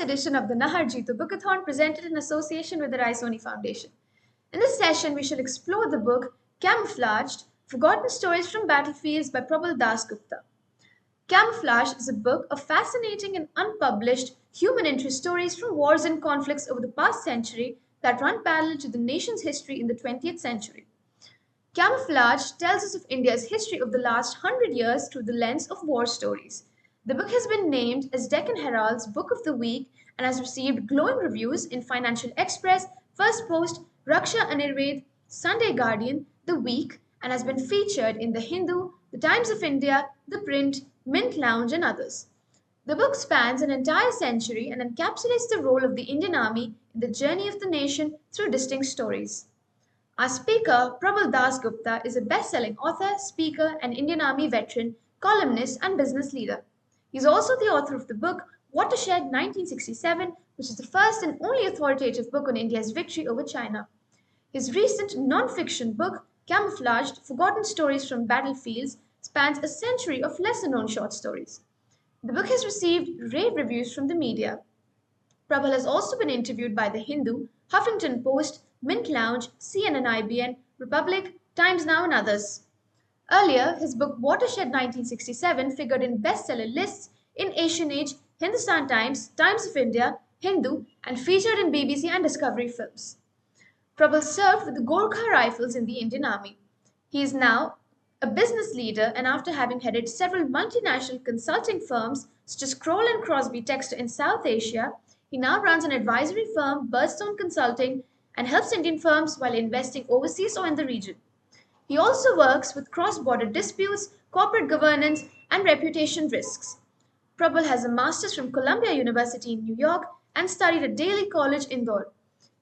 edition of the Nahar Jeetu Bookathon presented in association with the Raisoni Foundation. In this session, we shall explore the book Camouflaged, Forgotten Stories from Battlefields by Probal Das Gupta. Camouflage is a book of fascinating and unpublished human interest stories from wars and conflicts over the past century that run parallel to the nation's history in the 20th century. Camouflage tells us of India's history of the last 100 years through the lens of war stories. The book has been named as Deccan Herald's Book of the Week and has received glowing reviews in Financial Express, First Post, Raksha Anirved, Sunday Guardian, The Week, and has been featured in The Hindu, The Times of India, The Print, Mint Lounge, and others. The book spans an entire century and encapsulates the role of the Indian Army in the journey of the nation through distinct stories. Our speaker, Probal Das Gupta, is a best-selling author, speaker, and Indian Army veteran, columnist, and business leader. He is also the author of the book Watershed 1967, which is the first and only authoritative book on India's victory over China. His recent non-fiction book, Camouflaged, Forgotten Stories from Battlefields, spans a century of lesser-known short stories. The book has received rave reviews from the media. Prabal has also been interviewed by The Hindu, Huffington Post, Mint Lounge, CNN IBN, Republic, Times Now, and others. Earlier, his book Watershed 1967 figured in bestseller lists in Asian Age, Hindustan Times, Times of India, Hindu, and featured in BBC and Discovery Films. Prabal served with the Gorkha Rifles in the Indian Army. He is now a business leader, and after having headed several multinational consulting firms such as Kroll and Crosby Textor in South Asia, he now runs an advisory firm, Birdstone Consulting, and helps Indian firms while investing overseas or in the region. He also works with cross-border disputes, corporate governance, and reputation risks. Prabal has a master's from Columbia University in New York and studied at Daly College, Indore.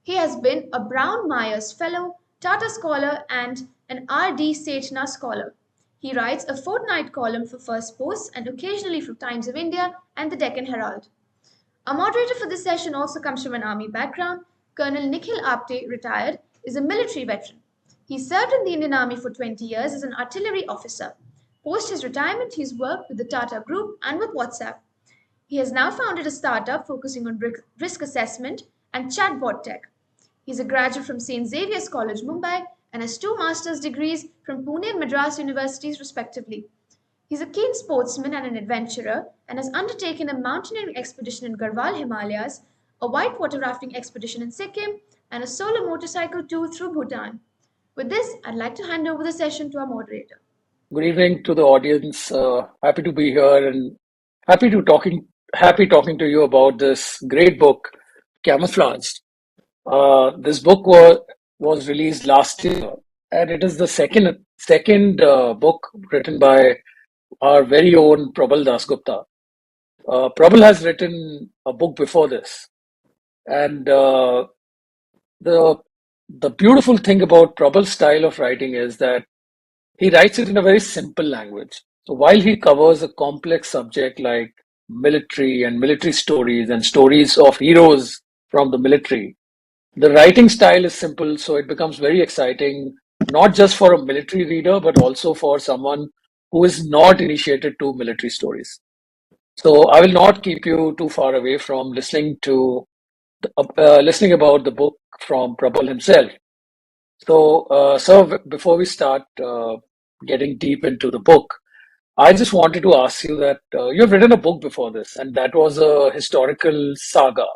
He has been a Brown-Myers Fellow, Tata Scholar, and an R.D. Sechna Scholar. He writes a fortnight column for First Post and occasionally for Times of India and the Deccan Herald. Our moderator for this session also comes from an army background. Colonel Nikhil Apte, retired, is a military veteran. He served in the Indian Army for 20 years as an artillery officer. Post his retirement, he's worked with the Tata Group and with WhatsApp. He has now founded a startup focusing on risk assessment and chatbot tech. He's a graduate from St. Xavier's College, Mumbai, and has 2 master's degrees from Pune and Madras universities, respectively. He's a keen sportsman and an adventurer and has undertaken a mountaineering expedition in Garhwal Himalayas, a whitewater rafting expedition in Sikkim, and a solo motorcycle tour through Bhutan. With this, I'd like to hand over the session to our moderator. Good evening to the audience. Happy to be here and happy talking to you about this great book, Camouflaged. This book was released last year, and it is the second book written by our very own Probal Das Gupta. Probal has written a book before this, and the the beautiful thing about Prabal's style of writing is that he writes it in a very simple language. So while he covers a complex subject like military and military stories and stories of heroes from the military, the writing style is simple, so it becomes very exciting, not just for a military reader, but also for someone who is not initiated to military stories. So I will not keep you too far away from listening about the book from Prabal himself. So, before we start getting deep into the book, I just wanted to ask you that you've written a book before this, and that was a historical saga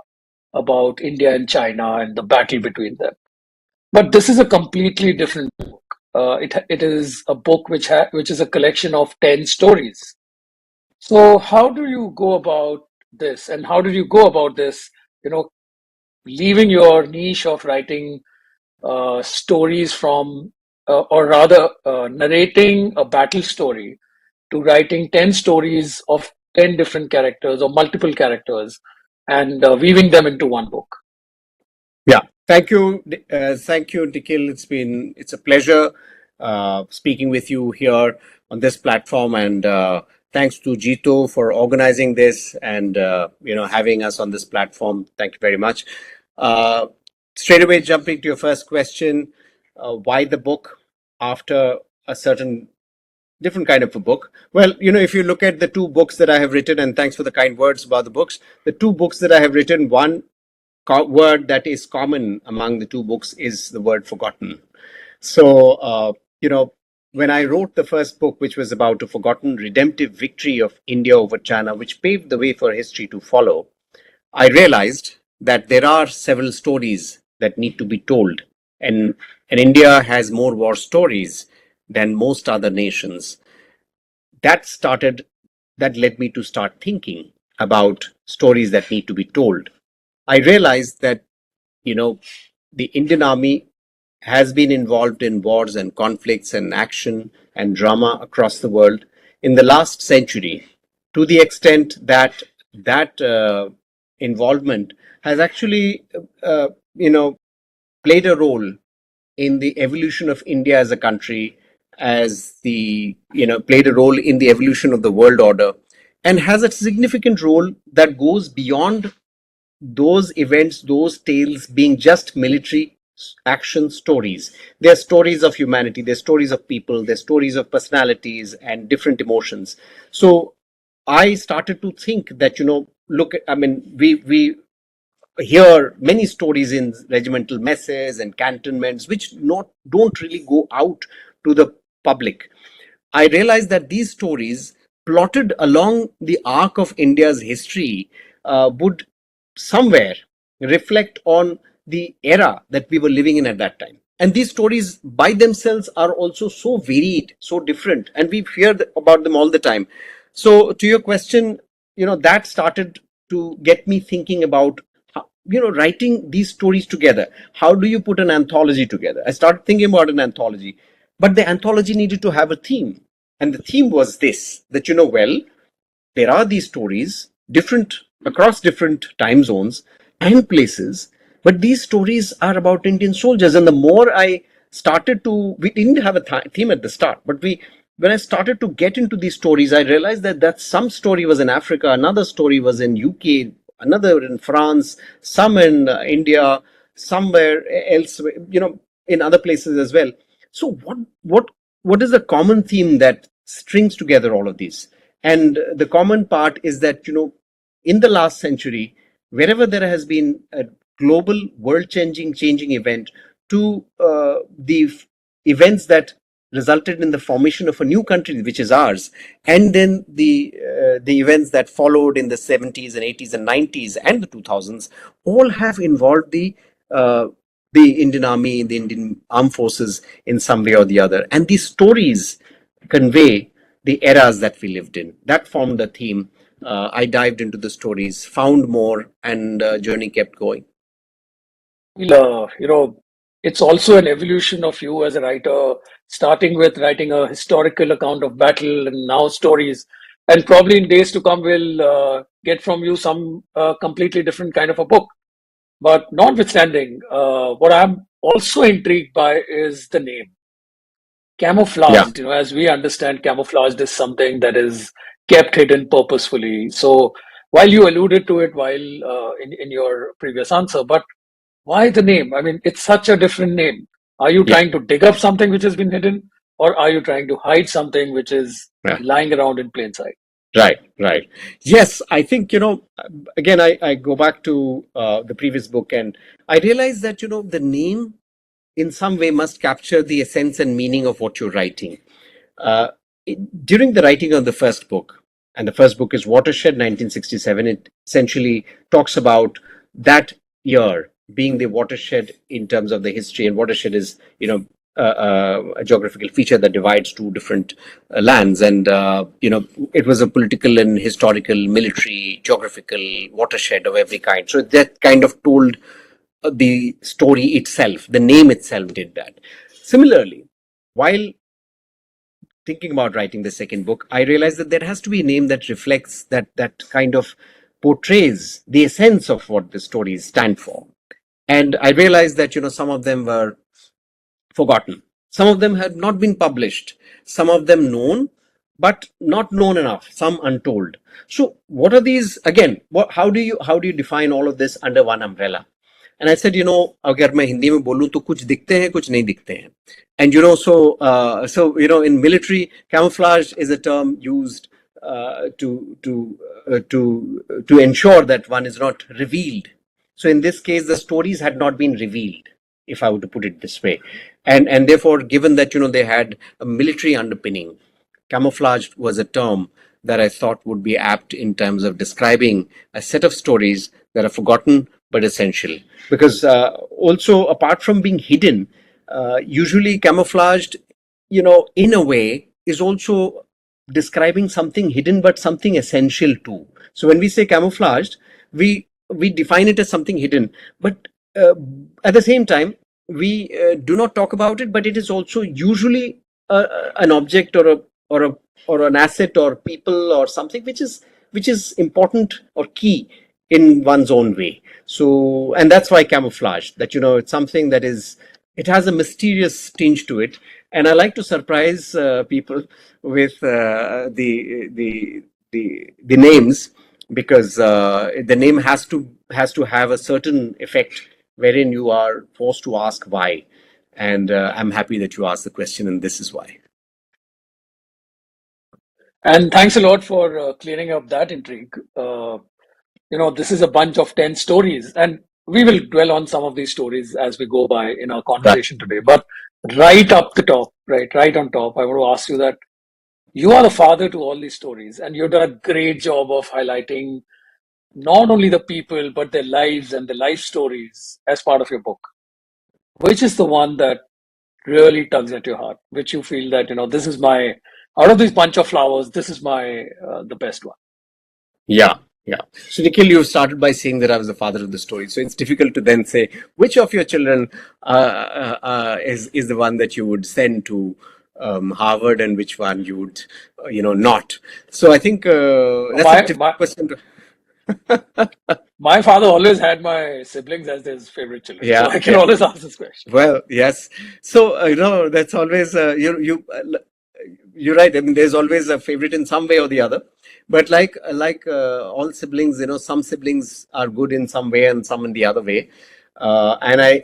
about India and China and the battle between them. But this is a completely different book. It is a book which is a collection of 10 stories. So, how do you go about this, and how did you go about this? You know, leaving your niche of writing stories from, or rather, narrating a battle story to writing 10 stories of 10 different characters or multiple characters and weaving them into one book. Yeah, thank you, Nikhil. It's a pleasure speaking with you here on this platform, and thanks to Jito for organizing this and having us on this platform. Thank you very much. Straight away, jumping to your first question, why the book? After a certain different kind of a book. Well, if you look at the two books that I have written, and thanks for the kind words about the books, the two books that I have written, one word that is common among the two books is the word forgotten. So, when I wrote the first book, which was about a forgotten redemptive victory of India over China, which paved the way for history to follow, I realized that there are several stories that need to be told. And India has more war stories than most other nations. That led me to start thinking about stories that need to be told. I realized that, the Indian Army has been involved in wars and conflicts and action and drama across the world in the last century, to the extent that involvement has actually, played a role in the evolution of India as a country, as the played a role in the evolution of the world order, and has a significant role that goes beyond those events, those tales being just military action stories. They're stories of humanity, they're stories of people, they're stories of personalities and different emotions. So I started to think that, look, I mean, we hear many stories in regimental messes and cantonments, which not don't really go out to the public. I realized that these stories, plotted along the arc of India's history, would somewhere reflect on the era that we were living in at that time. And these stories by themselves are also so varied, so different, and we hear about them all the time. So, to your question, that started to get me thinking about writing these stories together. How do you put an anthology together? I started thinking about an anthology, but the anthology needed to have a theme. And the theme was this, that, well, there are these stories different across different time zones and places, but these stories are about Indian soldiers. And the more I started to, we didn't have a theme at the start, but when I started to get into these stories, I realized that some story was in Africa, another story was in UK, another in France, some in India, somewhere elsewhere, in other places as well. So what is the common theme that strings together all of these? And the common part is that, in the last century, wherever there has been a global world changing event, to the events that resulted in the formation of a new country, which is ours, and then the events that followed in the 70s and 80s and 90s and the 2000s, all have involved the Indian Army, the Indian Armed Forces in some way or the other. And these stories convey the eras that we lived in. That formed the theme. I dived into the stories, found more, and journey kept going. It's also an evolution of you as a writer, starting with writing a historical account of battle and now stories. And probably in days to come, we'll get from you some completely different kind of a book. But notwithstanding, what I'm also intrigued by is the name. Yeah. Camouflaged, as we understand, camouflaged is something that is kept hidden purposefully. So while you alluded to it while in your previous answer, but why the name? I mean, it's such a different name. Are you Yeah. trying to dig up something which has been hidden, or are you trying to hide something which is Yeah. lying around in plain sight? Right, right. Yes, I think, again, I go back to the previous book, and I realize that, the name in some way must capture the essence and meaning of what you're writing. Uh, During the writing of the first book, and the first book is Watershed 1967, it essentially talks about that year being the watershed in terms of the history. And watershed is, a geographical feature that divides two different lands. And, it was a political and historical, military, geographical watershed of every kind. So that kind of told the story itself, the name itself did that. Similarly, while thinking about writing the second book, I realized that there has to be a name that reflects that kind of portrays the essence of what the stories stand for. And I realized that, some of them were forgotten. Some of them had not been published. Some of them known, but not known enough. Some untold. So what are these again? How do you define all of this under one umbrella? And I said, अगर मैं हिंदी में बोलूं तो कुछ दिखते हैं, कुछ नहीं दिखते हैं. And in military, camouflage is a term used to ensure that one is not revealed. So in this case, the stories had not been revealed, if I were to put it this way, and therefore, given that they had a military underpinning, camouflage was a term that I thought would be apt in terms of describing a set of stories that are forgotten but essential. Because also, apart from being hidden, usually camouflaged, in a way, is also describing something hidden but something essential too. So when we say camouflaged, we define it as something hidden, but at the same time, we do not talk about it, but it is also usually an object or an asset or people or something which is important or key in one's own way. So, and that's why camouflage, that it's something that it has a mysterious tinge to it, and I like to surprise people with the names, because the name has to have a certain effect wherein you are forced to ask why. And I'm happy that you asked the question, and this is why. And thanks a lot for clearing up that intrigue. This is a bunch of 10 stories, and we will dwell on some of these stories as we go by in our conversation today. But right up the top, right on top, I want to ask you that you are the father to all these stories, and you've done a great job of highlighting not only the people, but their lives and their life stories as part of your book. Which is the one that really tugs at your heart, which you feel that, this is out of this bunch of flowers, this is the best one? Yeah. So, Nikhil, you started by saying that I was the father of the story. So it's difficult to then say which of your children is the one that you would send to Harvard and which one you would, not. So I think that's a difficult question. My father always had my siblings as his favorite children, so I can always ask this question. Well, yes. So that's always you're right. I mean, there's always a favorite in some way or the other. But like all siblings, some siblings are good in some way and some in the other way. And I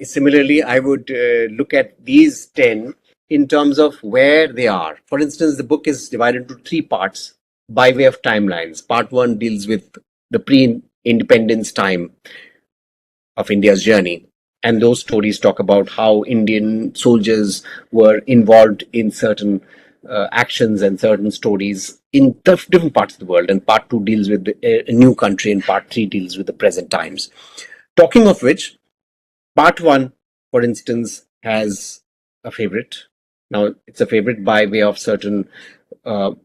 would look at these 10 in terms of where they are. For instance, the book is divided into 3 parts by way of timelines. Part 1 deals with the pre-independence time of India's journey. And those stories talk about how Indian soldiers were involved in certain actions and certain stories in different parts of the world. And part 2 deals with a new country, and part 3 deals with the present times. Talking of which, part 1, for instance, has a favorite. Now, it's a favorite by way of certain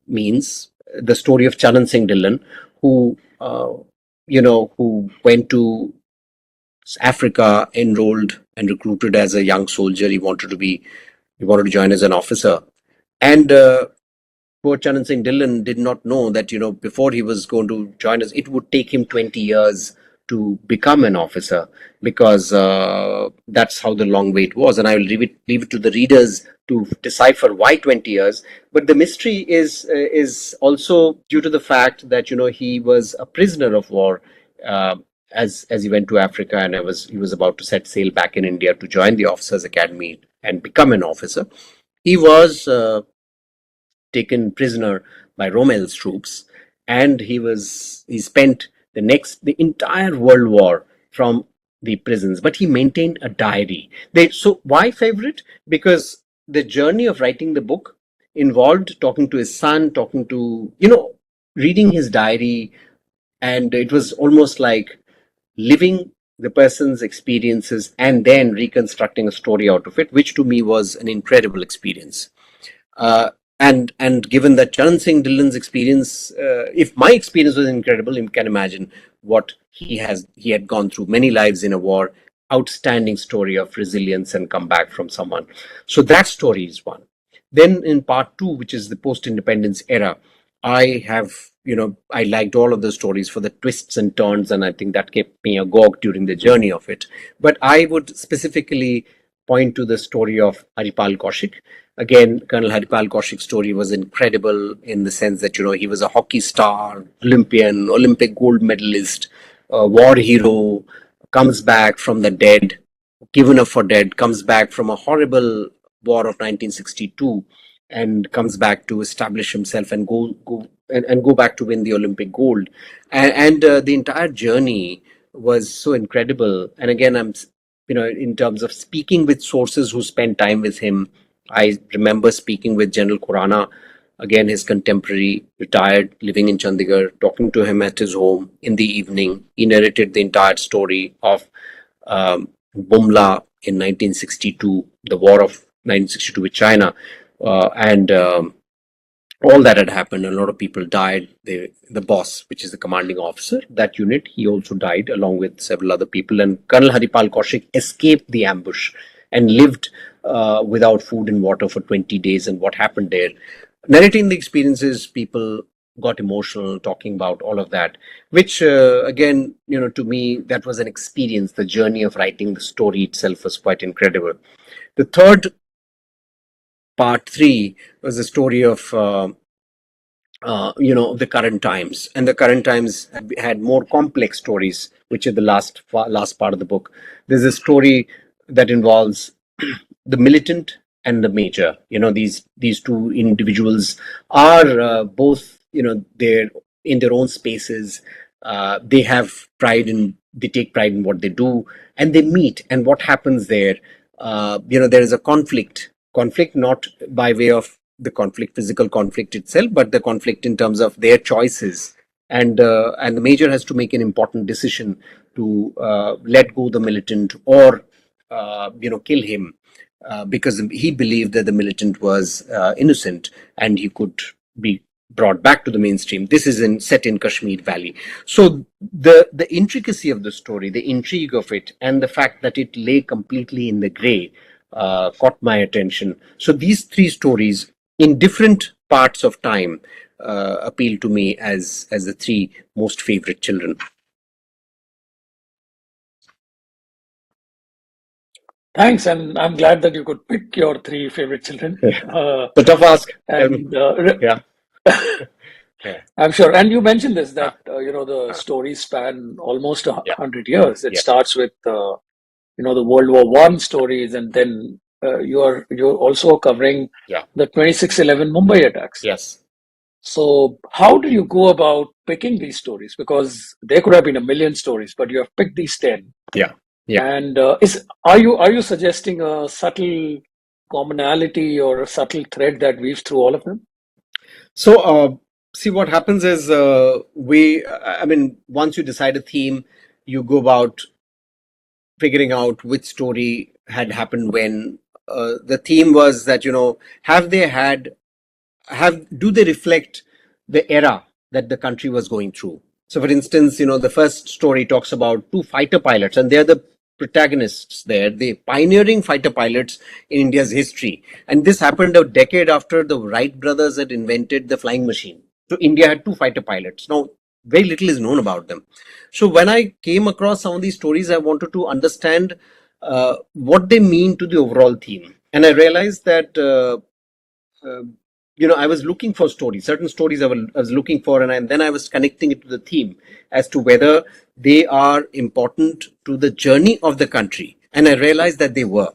means. The story of Charan Singh Dhillon, who went to Africa, enrolled and recruited as a young soldier. He wanted to join as an officer. And poor Charan Singh Dhillon did not know that, before he was going to join us, it would take him 20 years to become an officer, because that's how the long wait was. And I will leave it to the readers to decipher why 20 years. But the mystery is also due to the fact that, he was a prisoner of war as he went to Africa, and he was about to set sail back in India to join the Officers Academy and become an officer. He was taken prisoner by Rommel's troops, and he spent the entire World War from the prisons, but he maintained a diary. So why favorite? Because the journey of writing the book involved talking to his son, reading his diary, and it was almost like living the person's experiences and then reconstructing a story out of it, which to me was an incredible experience. And given that Charan Singh Dhillon's experience, if my experience was incredible, you can imagine what he had gone through. Many lives in a war, outstanding story of resilience and comeback from someone. So that story is one. Then in part 2, which is the post-independence era, I liked all of the stories for the twists and turns, and I think that kept me agog during the journey of it. But I would specifically point to the story of Haripal Kaushik. Again, Colonel Haripal Kaushik's story was incredible in the sense that, he was a hockey star, Olympian, Olympic gold medalist, war hero, comes back from the dead, given up for dead, comes back from a horrible war of 1962, and comes back to establish himself and go back to win the Olympic gold. And the entire journey was so incredible. And again, in terms of speaking with sources who spent time with him, I remember speaking with General Khurana, again his contemporary, retired, living in Chandigarh, talking to him at his home in the evening. He narrated the entire story of Bumla in 1962, the war of 1962 with China, and all that had happened. A lot of people died. The boss, which is the commanding officer, that unit, he also died along with several other people. And Colonel Haripal Kaushik escaped the ambush and lived without food and water for 20 days. And what happened there? Narrating the experiences, people got emotional talking about all of that, which again, to me, that was an experience. The journey of writing the story itself was quite incredible. The third part 3 was the story of the current times, and the current times had more complex stories, which is the last part of the book. There's a story that involves the militant and the major. These two individuals are both, they're in their own spaces. They have they take pride in what they do, and they meet. And what happens there? There is a conflict not by way of the physical conflict itself, but the conflict in terms of their choices. And the major has to make an important decision to let go the militant or kill him, because he believed that the militant was innocent and he could be brought back to the mainstream. This is set in Kashmir Valley. So the intricacy of the story, the intrigue of it, and the fact that it lay completely in the grey caught my attention. So these 3 stories in different parts of time appeal to me as the 3 most favorite children. Thanks, and I'm glad that you could pick your 3 favorite children. The tough ask. And yeah. I'm sure. And you mentioned this, that the stories span almost 100 years. It starts with the World War I stories, and then you're also covering the 26/11 Mumbai attacks. Yes. So how do you go about picking these stories? Because there could have been a million stories, but you have picked these 10. Yeah. And are you suggesting a subtle commonality or a subtle thread that weaves through all of them? So see, what happens is once you decide a theme, you go about figuring out which story had happened when. The theme was that, do they reflect the era that the country was going through? So for instance, the first story talks about 2 fighter pilots, and they're the protagonists there, the pioneering fighter pilots in India's history. And this happened a decade after the Wright brothers had invented the flying machine. So India had 2 fighter pilots. Now, very little is known about them. So when I came across some of these stories, I wanted to understand what they mean to the overall theme. And I realized that I was looking for certain stories I was looking for, and then I was connecting it to the theme as to whether they are important to the journey of the country. And I realized that they were.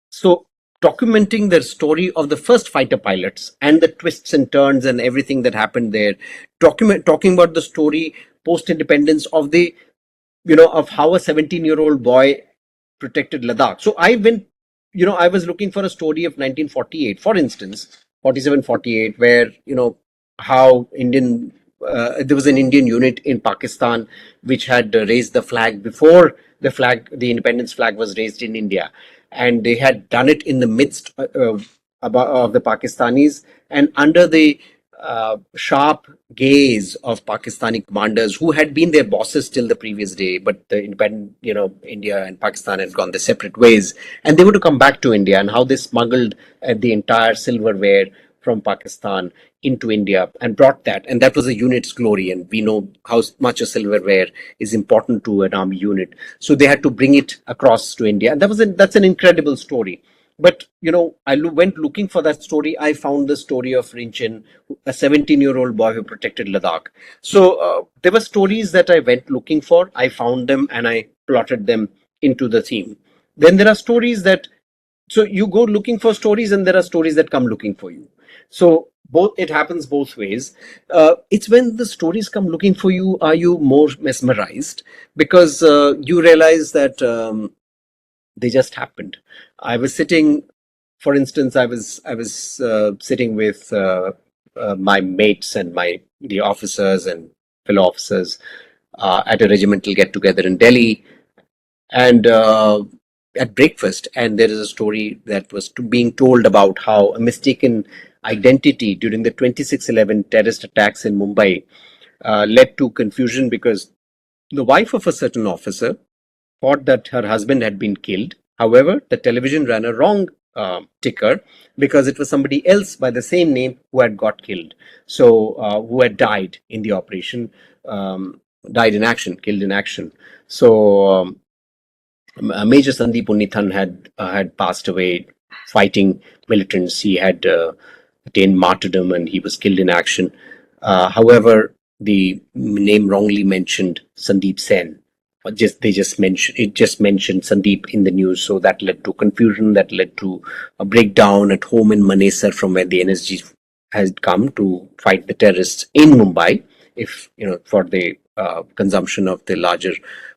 So documenting the story of the first fighter pilots and the twists and turns and everything that happened there, talking about the story post-independence of of how a 17-year-old boy protected Ladakh. So I went, I was looking for a story of 1948, for instance, 47-48, where, how there was an Indian unit in Pakistan which had raised the flag before the independence flag was raised in India. And they had done it in the midst of the Pakistanis and under the sharp gaze of Pakistani commanders who had been their bosses till the previous day, but the independent, India and Pakistan had gone their separate ways, and they were to come back to India, and how they smuggled the entire silverware from Pakistan into India and brought that, and that was a unit's glory. And we know how much a silverware is important to an army unit, so they had to bring it across to India, and that's an incredible story. But I went looking for that story. I found the story of Rinchin, a 17-year-old boy who protected Ladakh. So there were stories that I went looking for. I found them and I plotted them into the theme. Then there are stories that, so you go looking for stories, and there are stories that come looking for you. So both, it happens both ways. It's when the stories come looking for you, are you more mesmerized, because you realize that they just happened. I was sitting, for instance, I was sitting with my mates and the officers and fellow officers at a regimental get together in Delhi, and at breakfast, and there is a story that was being told about how a mistaken identity during the 26/11 terrorist attacks in Mumbai led to confusion, because the wife of a certain officer thought that her husband had been killed. However, the television ran a wrong ticker, because it was somebody else by the same name who had got killed. So, who had died in the operation, died in action, killed in action. So, Major Sandeep Unnithan had passed away fighting militants. He had attained martyrdom, and he was killed in action. However, the name wrongly mentioned Sandeep Sen. Just mentioned Sandeep in the news, so that led to confusion. That led to a breakdown at home in Manesar, from where the NSG had come to fight the terrorists in Mumbai. If for the consumption of the larger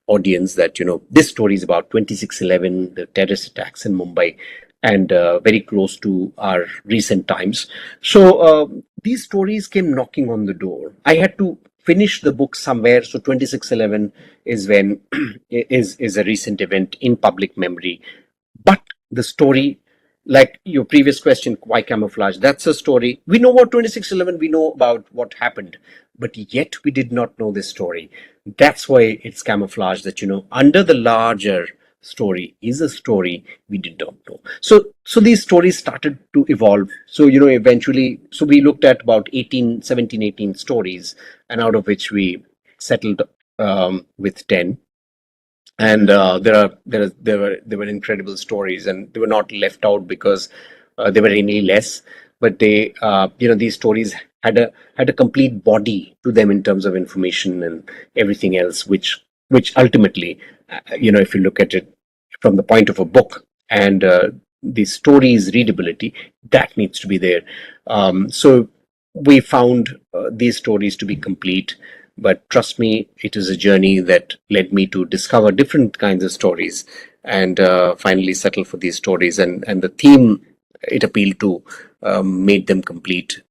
audience, that this story is about 26/11, the terrorist attacks in Mumbai, and very close to our recent times. So these stories came knocking on the door. I had to finish the book somewhere. So 26/11 is when is a recent event in public memory. But the story, like your previous question, why camouflage? That's a story. We know about 26/11. We know about what happened, but yet we did not know this story. That's why it's camouflage. That under the larger story is a story we did not know. So these stories started to evolve. So eventually, so we looked at about 17, 18 stories, and out of which we settled with 10. And there were incredible stories, and they were not left out because they were any less, but they these stories had a complete body to them in terms of information and everything else, which ultimately, if you look at it from the point of a book, and the story's readability, that needs to be there. So we found these stories to be complete. But trust me, it is a journey that led me to discover different kinds of stories, and finally settle for these stories. And the theme it appealed to made them complete.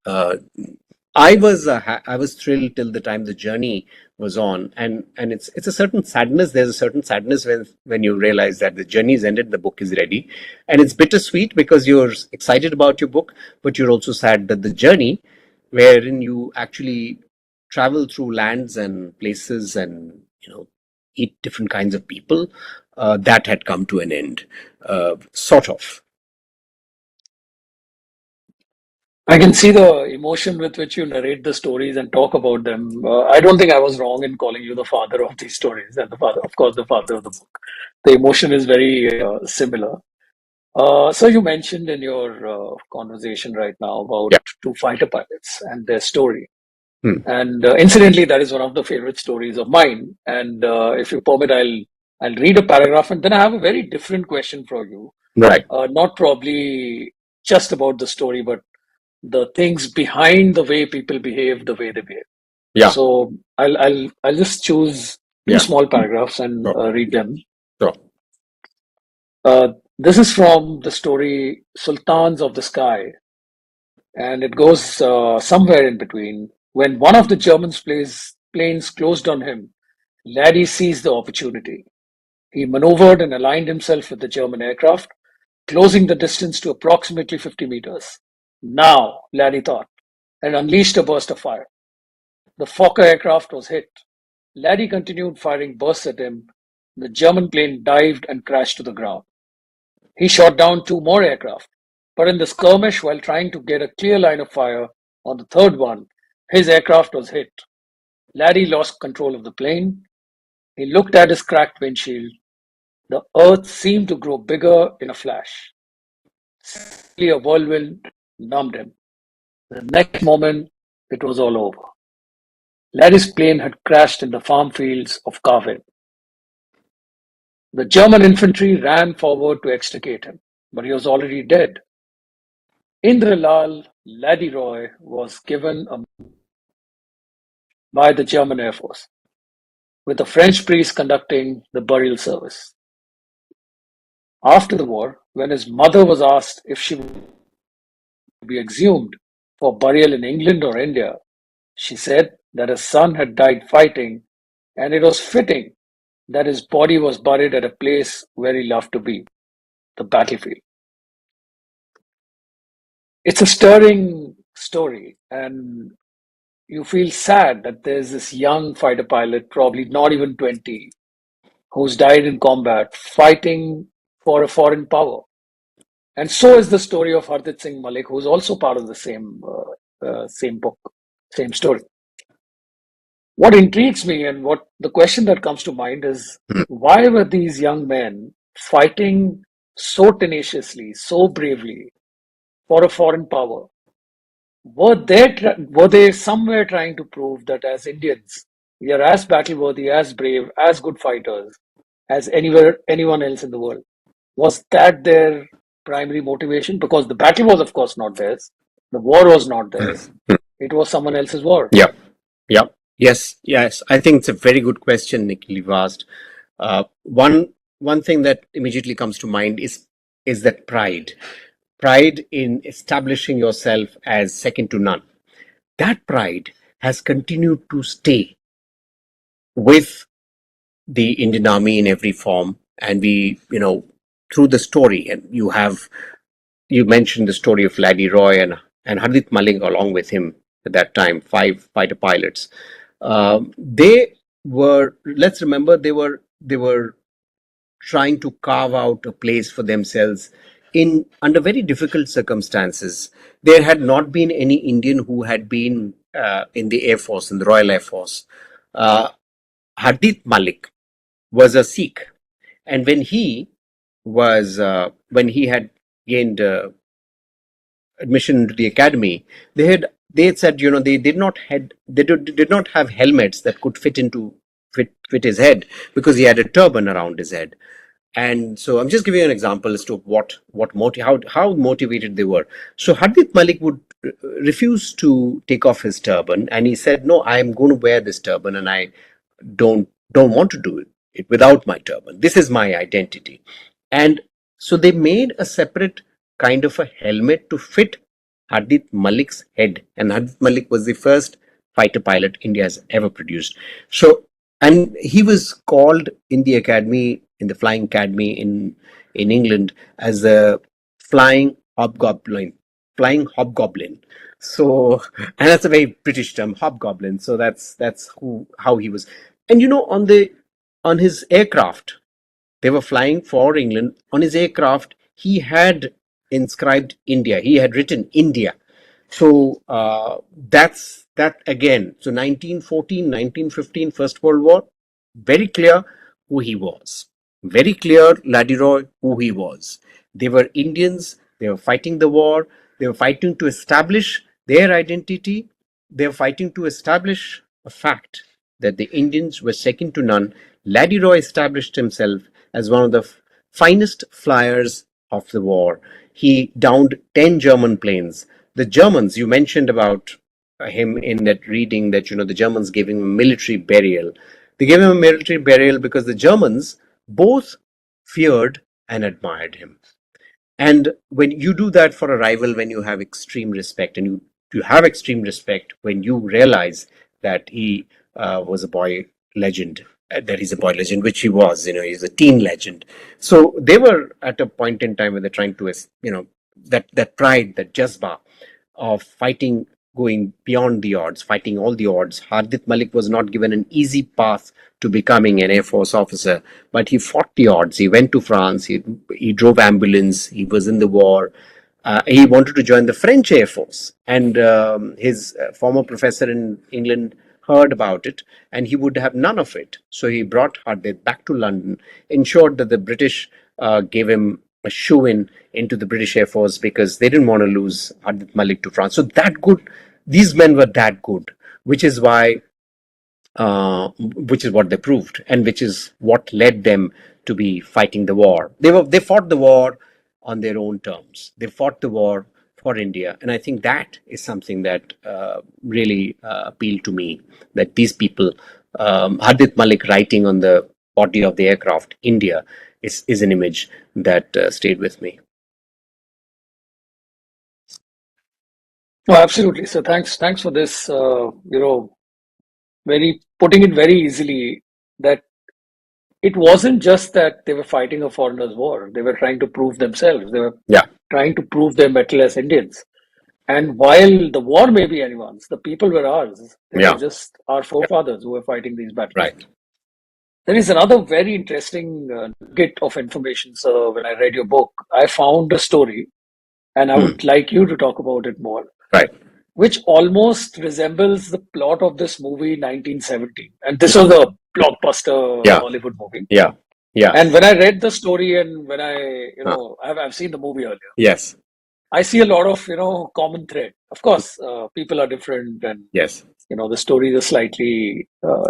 I was thrilled till the time the journey was on, and it's a certain sadness. There's a certain sadness when you realize that the journey is ended, the book is ready, and it's bittersweet, because you're excited about your book, but you're also sad that the journey, wherein you actually travel through lands and places, and eat different kinds of people, that had come to an end, sort of. I can see the emotion with which you narrate the stories and talk about them. I don't think I was wrong in calling you the father of these stories, and the father, of course, the father of the book. The emotion is very similar. So you mentioned in your conversation right now about Yeah. two fighter pilots and their story. Hmm. And incidentally, that is one of the favorite stories of mine. And if you permit, I'll read a paragraph, and then I have a very different question for you. Right. Not probably just about the story, but the things behind the way people behave, the way they behave. Yeah. So I'll just choose two Yeah. small paragraphs and Sure. read them. Sure. This is from the story Sultans of the Sky, and it goes somewhere in between. When one of the Germans' planes closed on him, Laddie seized the opportunity. He maneuvered and aligned himself with the German aircraft, closing the distance to approximately 50 meters. Now, Laddie thought, and unleashed a burst of fire. The Fokker aircraft was hit. Laddie continued firing bursts at him. The German plane dived and crashed to the ground. He shot down two more aircraft, but in the skirmish while trying to get a clear line of fire on the third one, his aircraft was hit. Laddie lost control of the plane. He looked at his cracked windshield. The earth seemed to grow bigger in a flash. Suddenly, a whirlwind numbed him. The next moment, it was all over. Laddie's plane had crashed in the farm fields of Carvin. The German infantry ran forward to extricate him, but he was already dead. Indrelal Ladiroy was given by the German Air Force, with a French priest conducting the burial service. After the war, when his mother was asked if she would be exhumed for burial in England or India, she said that her son had died fighting and it was fitting that his body was buried at a place where he loved to be, the battlefield. It's a stirring story, and you feel sad that there's this young fighter pilot, probably not even 20, who's died in combat fighting for a foreign power. And so is the story of Hardeep Singh Malik, who's also part of the same book, same story. What intrigues me and what the question that comes to mind is, why were these young men fighting so tenaciously, so bravely for a foreign power? Were they somewhere trying to prove that as Indians, we are as battle worthy, as brave, as good fighters as anyone else in the world? Was that their primary motivation? Because the battle was, of course, not theirs. The war was not theirs. It was someone else's war. Yeah, yeah, yes, yes. I think it's a very good question, Nikhil, you've asked. One thing that immediately comes to mind is that pride in establishing yourself as second to none. That pride has continued to stay with the Indian Army in every form, and through the story, and you mentioned the story of Laddie Roy and Hardeep Malik along with him at that time, 5 fighter pilots. They were, let's remember, they were trying to carve out a place for themselves in under very difficult circumstances. There had not been any Indian who had been in the Air Force, in the Royal Air Force. Uh, Hardeep Malik was a Sikh, and when he had gained admission into the academy, they had said, they did not have helmets that could fit his head, because he had a turban around his head. And so I'm just giving you an example as to how motivated they were. So Hardeep Malik would refuse to take off his turban, and he said, "No, I am going to wear this turban, and I don't want to do it without my turban. This is my identity." And so they made a separate kind of a helmet to fit Hardeep Malik's head, and Hardeep Malik was the first fighter pilot India has ever produced. So, and he was called in the academy, in the Flying Academy in England, as the flying hobgoblin. Flying hobgoblin. So, and that's a very British term, hobgoblin. So that's how he was. And on his aircraft, they were flying for England. On his aircraft, he had inscribed India. He had written India. So that's that again. So 1914, 1915, First World War, very clear who he was. Very clear, Ladiroy, who he was. They were Indians. They were fighting the war. They were fighting to establish their identity. They were fighting to establish a fact that the Indians were second to none. Ladiroy established himself as one of the finest flyers of the war. He downed 10 German planes. The Germans, you mentioned about him in that reading that, the Germans gave him a military burial. They gave him a military burial because the Germans both feared and admired him. And when you do that for a rival, when you have extreme respect, and you have extreme respect when you realize that he was a boy legend, that he's a boy legend, which he was, he's a teen legend. So they were at a point in time where they're trying to, that pride, that jazba of fighting, going beyond the odds, fighting all the odds. Hardeep Malik was not given an easy path to becoming an Air Force officer, but he fought the odds. He went to France, he drove ambulance, he was in the war. He wanted to join the French Air Force, and his former professor in England heard about it, and he would have none of it. So he brought Hardeep back to London, ensured that the British gave him a shoe-in into the British Air Force, because they didn't want to lose Hardeep Malik to France. So that good, these men were that good, which is why, which is what they proved, and which is what led them to be fighting the war. They fought the war on their own terms. They fought the war for India, and I think that is something that really appealed to me. That these people, Hadith Malik writing on the body of the aircraft, India, is an image that stayed with me. No, absolutely. So thanks for this. Very putting it very easily that it wasn't just that they were fighting a foreigner's war. They were trying to prove themselves. They were Yeah, trying to prove their mettle as Indians. And while the war may be anyone's, the people were ours. They were yeah, just our forefathers who were fighting these battles. right. There is another very interesting nugget of information. So when I read your book, I found a story, and I Hmm. would like you to talk about it more, Right. which almost resembles the plot of this movie 1917. And this was a blockbuster Yeah, Hollywood movie. yeah, yeah. And when I read the story and when Huh. I've seen the movie earlier, Yes, I see a lot of, common thread. Of course, people are different and, yes, the stories are slightly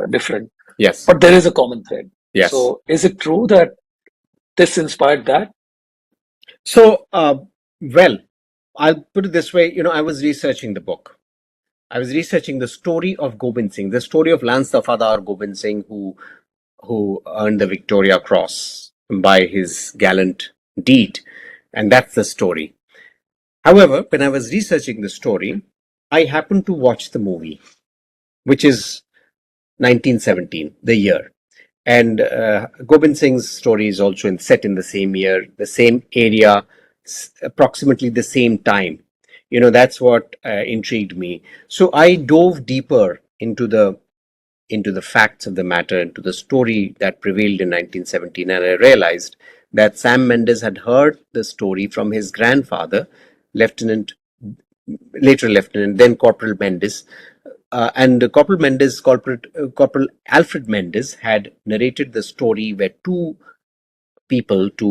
different, yes, but there is a common thread. yes. So is it true that this inspired that? So, well, I'll put it this way. I was researching the book. I was researching the story of Gobind Singh, the story of Lance Dafadar Gobind Singh, who earned the Victoria Cross by his gallant deed, and that's the story. However, when I was researching the story, I happened to watch the movie, which is 1917, the year. And Gobind Singh's story is also set in the same year, the same area, approximately the same time. That's what intrigued me. So I dove deeper into the facts of the matter, into the story that prevailed in 1917, and I realized that Sam Mendes had heard the story from his grandfather, Lieutenant, later Lieutenant, then Corporal Mendes, and Corporal Alfred Mendes had narrated the story where two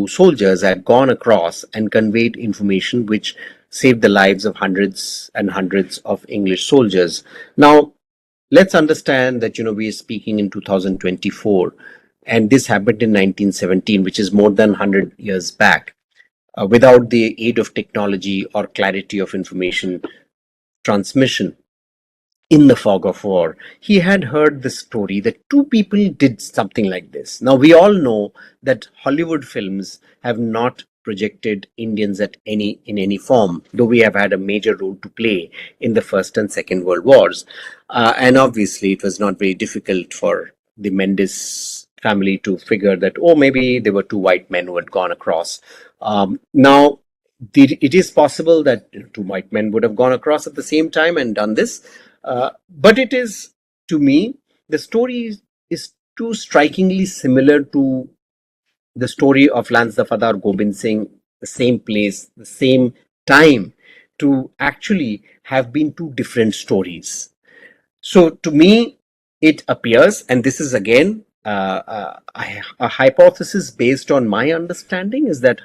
soldiers had gone across and conveyed information which saved the lives of hundreds and hundreds of English soldiers. Now, let's understand that we are speaking in 2024, and this happened in 1917, which is more than 100 years back, without the aid of technology or clarity of information transmission in the fog of war. He had heard the story that two people did something like this. Now, we all know that Hollywood films have not projected Indians in any form, though we have had a major role to play in the First and Second World Wars. And obviously, it was not very difficult for the Mendes family to figure that, oh, maybe there were two white men who had gone across. Now, it is possible that two white men would have gone across at the same time and done this. But it is, to me, the story is too strikingly similar to the story of Lance Dafadar Gobind Singh, the same place, the same time, to actually have been two different stories. So to me, it appears, and this is again a hypothesis based on my understanding, is that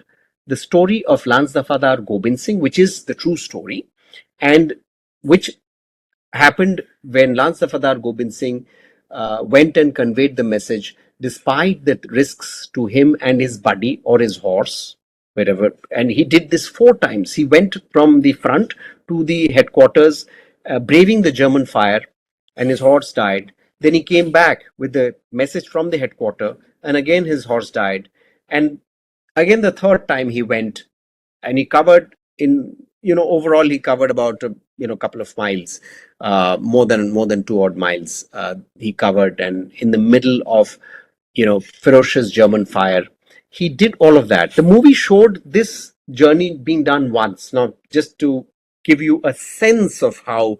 the story of Lance Dafadar Gobind Singh, which is the true story, and which happened when Lance Dafadar Gobind Singh went and conveyed the message, despite the risks to him and his buddy or his horse, wherever. And he did this 4 times. He went from the front to the headquarters, braving the German fire, and his horse died. Then he came back with the message from the headquarters, and again his horse died. And again, the third time he went, and he covered overall he covered about a couple of miles, more than 2 odd miles he covered, and in the middle of ferocious German fire, he did all of that. The movie showed this journey being done once. Now, just to give you a sense of the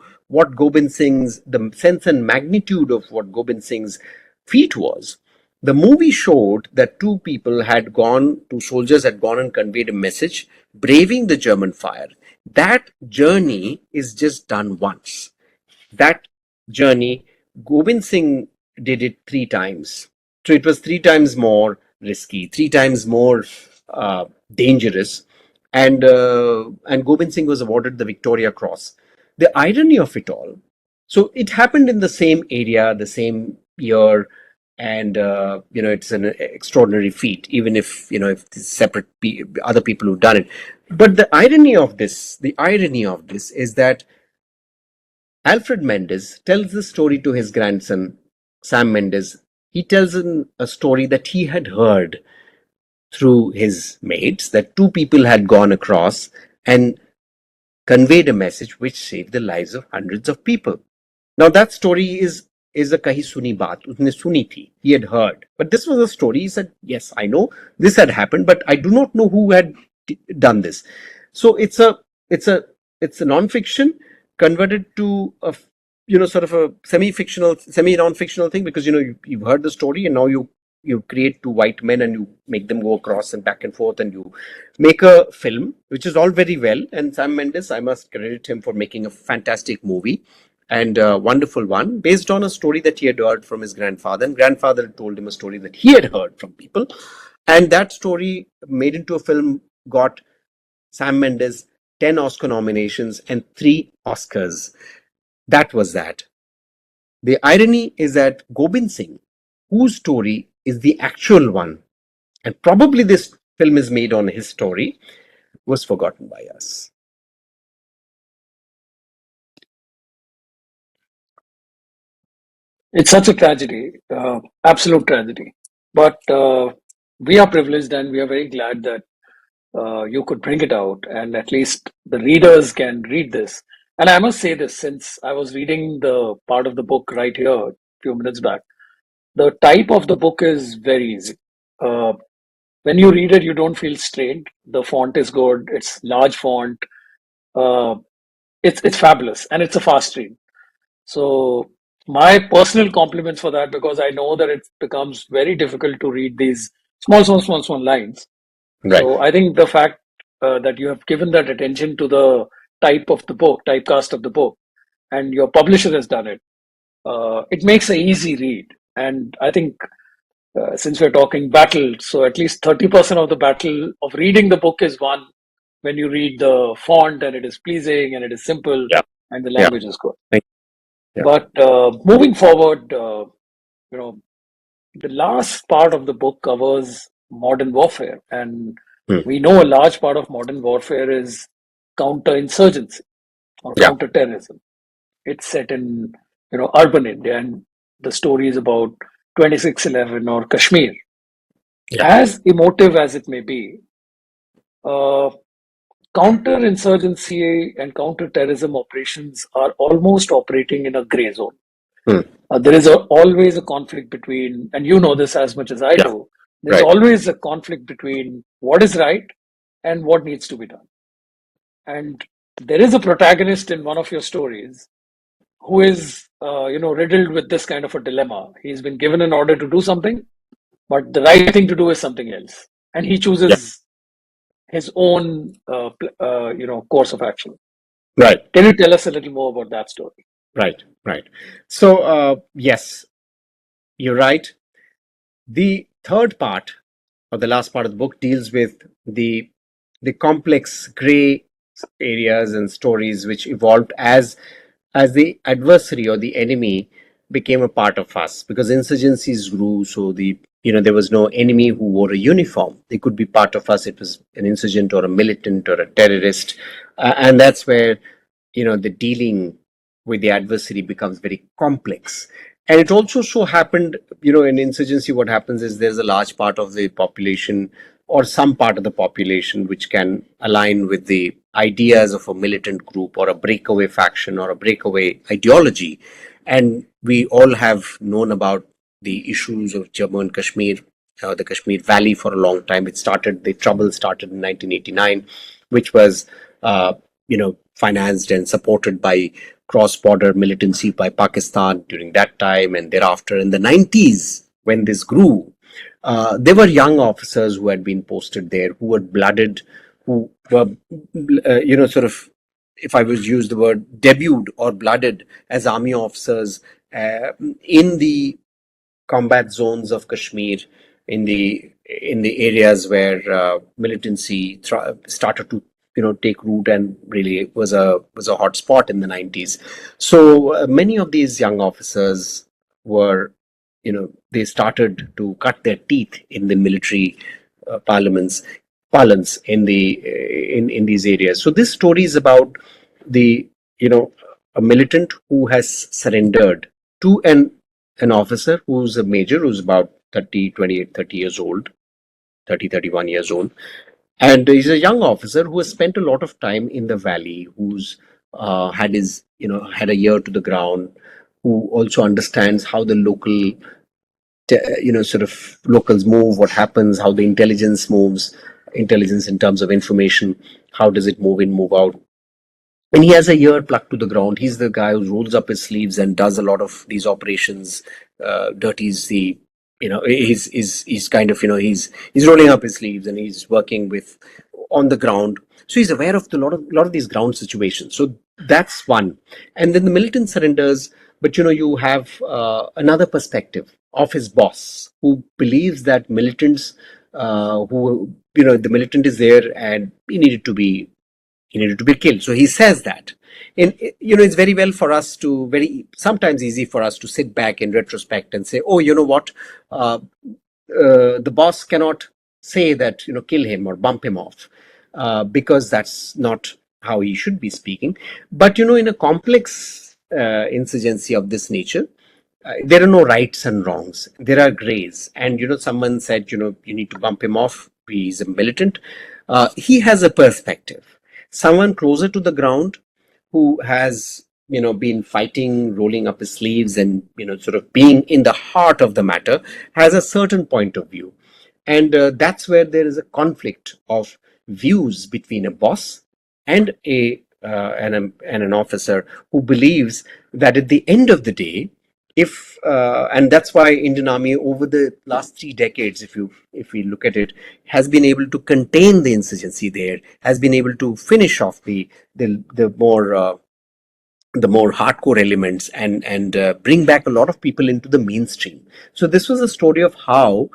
sense and magnitude of what Gobind Singh's feat was, the movie showed that two soldiers had gone and conveyed a message, braving the German fire. That journey is just done once. That journey, Gobind Singh did it 3 times. So it was 3 times more risky, 3 times more dangerous. And Gobind Singh was awarded the Victoria Cross. The irony of it all, so it happened in the same area, the same year, and it's an extraordinary feat, even if if separate other people who've done it. But the irony of this is that Alfred Mendes tells the story to his grandson Sam Mendes. He tells him a story that he had heard through his mates, that two people had gone across and conveyed a message which saved the lives of hundreds of people. Now that story is a kahi suni baat. Usne suni thi. He had heard. But this was a story. He said, yes, I know this had happened, but I do not know who had done this. So it's a it's a non-fiction converted to a sort of a semi-fictional, semi-non-fictional thing, because you've heard the story, and now you create two white men and you make them go across and back and forth, and you make a film, which is all very well. And Sam Mendes, I must credit him for making a fantastic movie, and a wonderful one, based on a story that he had heard from his grandfather. And grandfather had told him a story that he had heard from people. And that story, made into a film, got Sam Mendes 10 Oscar nominations and 3 Oscars. That was that. The irony is that Gobind Singh, whose story is the actual one, and probably this film is made on his story, was forgotten by us. It's such a tragedy, absolute tragedy. But we are privileged and we are very glad that you could bring it out and at least the readers can read this. And I must say this, since I was reading the part of the book right here a few minutes back, the type of the book is very easy. Uh, when you read it, you don't feel strained. The font is good. It's large font. Uh, it's fabulous and it's a fast read. So my personal compliments for that, because I know that it becomes very difficult to read these small lines. Right. So I think the fact that you have given that attention to the type of the book, typecast of the book, and your publisher has done it, it makes an easy read. And I think since we're talking battle, so at least 30% of the battle of reading the book is won when you read the font and it is pleasing and it is simple Yeah. and the Yeah. language is good. Thank you. Yeah. But moving forward, you know, the last part of the book covers modern warfare, and Hmm. we know a large part of modern warfare is counterinsurgency or Yeah. counterterrorism. It's set in urban India, and the story is about 2611 or Kashmir. Yeah. As emotive as it may be, uh, counterinsurgency and counterterrorism operations are almost operating in a gray zone. Hmm. There is always a conflict between, and you know this as much as I Yeah. do, there's Right. always a conflict between what is right and what needs to be done. And there is a protagonist in one of your stories who is, riddled with this kind of a dilemma. He's been given an order to do something, but the right thing to do is something else. And he Yeah. chooses his own, course of action. Right. Can you tell us a little more about that story? Right. Right. So, yes, you're right. The third part, or the last part of the book, deals with the complex gray areas and stories which evolved as the adversary or the enemy became a part of us, because insurgencies grew. So there was no enemy who wore a uniform. They could be part of us. It was an insurgent or a militant or a terrorist, and that's where the dealing with the adversary becomes very complex. And it also so happened, in insurgency, what happens is there's a large part of the population or some part of the population which can align with the ideas of a militant group or a breakaway faction or a breakaway ideology. And we all have known about the issues of Jammu and Kashmir, the Kashmir Valley, for a long time. The trouble started in 1989, which was, financed and supported by cross-border militancy by Pakistan during that time. And thereafter, in the 90s, when this grew, there were young officers who had been posted there, who were blooded, who were, sort of, if I was use the word, debuted or blooded as army officers in the combat zones of Kashmir, in the areas where militancy started to take root, and really was a hot spot in the 90s. So many of these young officers were they started to cut their teeth in the military parlance in in these areas. So this story is about the you know a militant who has surrendered to an officer who's a major, who's about 30 years old, 31 years old. And he's a young officer who has spent a lot of time in the valley, who's had a ear to the ground, who also understands how the sort of locals move, what happens, how the intelligence moves, intelligence in terms of information, how does it move in, move out. And he has a ear plugged to the ground. He's the guy who rolls up his sleeves and does a lot of these operations, dirties the, he's kind of, he's rolling up his sleeves and he's working with on the ground. So he's aware of a lot of these ground situations. So that's one. And then the militant surrenders, but you have another perspective of his boss who believes that militants, the militant is there and he needed to be killed. So he says that. And it's very well for us to sometimes easy for us to sit back in retrospect and say, oh, you know what, the boss cannot say that, kill him or bump him off, because that's not how he should be speaking. But in a complex insurgency of this nature, there are no rights and wrongs. There are grays. And someone said, you need to bump him off. He's a militant. He has a perspective. Someone closer to the ground who has been fighting, rolling up his sleeves, and sort of being in the heart of the matter, has a certain point of view. And that's where there is a conflict of views between a boss and an officer who believes that at the end of the day, and that's why Indian Army over the last 3 decades, if we look at it, has been able to contain the insurgency there, has been able to finish off the more hardcore elements and bring back a lot of people into the mainstream. So this was a story of how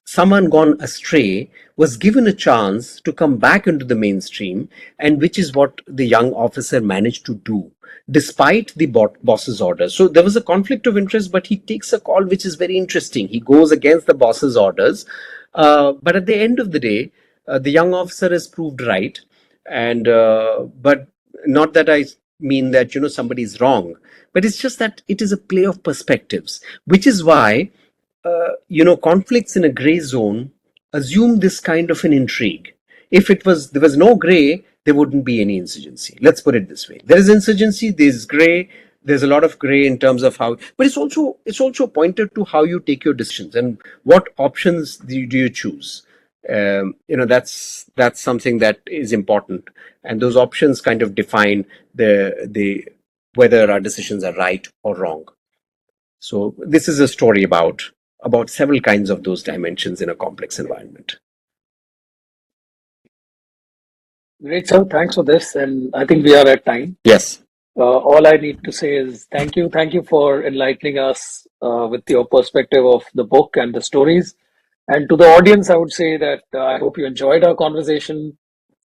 someone gone astray was given a chance to come back into the mainstream, and which is what the young officer managed to do despite the boss's orders. So there was a conflict of interest, but he takes a call which is very interesting. He goes against the boss's orders, but at the end of the day, the young officer is proved right. And but not that I mean that somebody is wrong, but it's just that it is a play of perspectives, which is why conflicts in a gray zone assume this kind of an intrigue. If there was no gray, there wouldn't be any insurgency. Let's put it this way: there is insurgency, there's gray, there's a lot of gray in terms of how, but it's also pointed to how you take your decisions and what options do you choose. That's something that is important, and those options kind of define the whether our decisions are right or wrong. So this is a story about several kinds of those dimensions in a complex environment. Great, sir. Thanks for this. And I think we are at time. Yes. All I need to say is thank you. Thank you for enlightening us with your perspective of the book and the stories. And to the audience, I would say that I hope you enjoyed our conversation.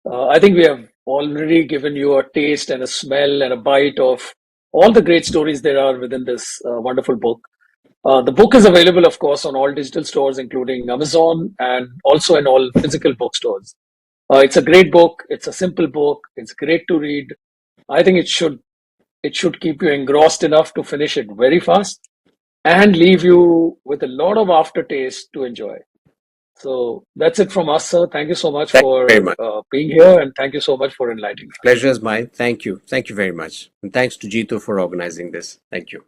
I think we have already given you a taste and a smell and a bite of all the great stories there are within this wonderful book. The book is available, of course, on all digital stores, including Amazon, and also in all physical bookstores. It's a great book. It's a simple book. It's great to read. I think it should keep you engrossed enough to finish it very fast and leave you with a lot of aftertaste to enjoy. So that's it from us, sir. Thank you so much for being here, and thank you so much for enlightening us. Pleasure is mine. Thank you. Thank you very much. And thanks to Jito for organizing this. Thank you.